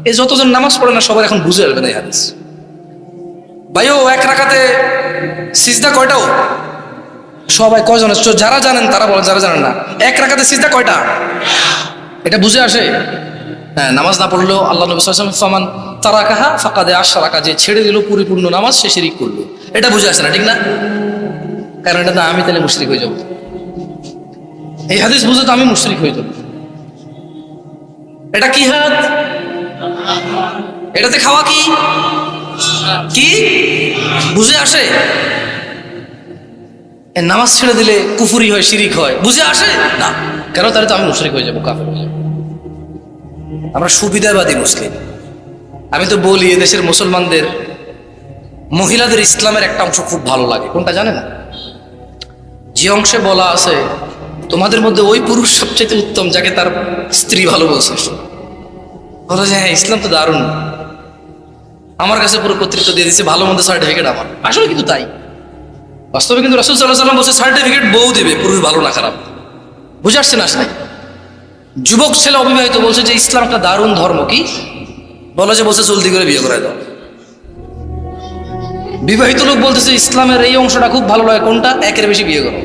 এই যতজন নামাজ পড়ে না সবার এখন বুঝে আসবে না এই হাদিস। ভাইও এক রাকাতে সিজদা কয়টাও? সবাই কয়জন? যারা জানেন তারা বলেন, যারা জানেন না এক রাকাতে সিজদা কয়টা এটা বুঝে আসে? হ্যাঁ, নামাজ না পড়লেও আল্লাহ নবী সাল্লাল্লাহু আলাইহি ওয়াসাল্লাম ফামান তারাকাহা ফাকাদ আশরাকা, যে ছেড়ে দিল পরিপূর্ণ নামাজ সে শিরিক করলো, এটা বুঝে আসে না, ঠিক না? কারণ এটা না আমি তাহলে মুশরিক হয়ে যাব, এই হাদিস বুঝে তো আমি মুশরিক হয়ে যাব। এটা কি হাত? এটাতে খাওয়া কি কি বুঝে আসে? নামাজ ছেড়ে দিলে কুফরি হয়, শিরিক হয়, বুঝে আসে না? কেন? তাহলে তো আমি মুশরিক হয়ে যাবো, কাফের হয়ে যাবো। আমরা সুবিধাবাদী মুসলিম। আমি তো বলি এদেশের মুসলমানদের মহিলাদের ইসলামের একটা অংশ খুব ভালো লাগে, কোনটা জানেন? যে অংশে বলা আছে তোমাদের মধ্যে ওই পুরুষ সবচেয়ে উত্তম যাকে তার স্ত্রী ভালো বলছে, বলো যে হ্যাঁ ইসলাম তো দারুণ, আমার কাছে পুরো কর্তৃত্ব দিয়ে দিচ্ছে, ভালো মন্দ সার্টিফিকেট আমার। আসলে কিন্তু তাই, বাস্তবে কিন্তু রাসূল সাল্লাল্লাহু আলাইহি ওয়াসাল্লাম বলছে সার্টিফিকেট বউ দেবে, পুরুষ ভালো না খারাপ। বুঝে আসছে না? আসলে যুবক ছেলে অবিবাহিত বলছে যে ইসলাম একটা দারুণ ধর্ম, কি বলো যে বলছে জলদি করে বিয়ে করায় দাও। বিবাহিত লোক বলতেছে ইসলামের এই অংশটা খুব ভালো লাগে, কোনটা? একের বেশি বিয়ে করো।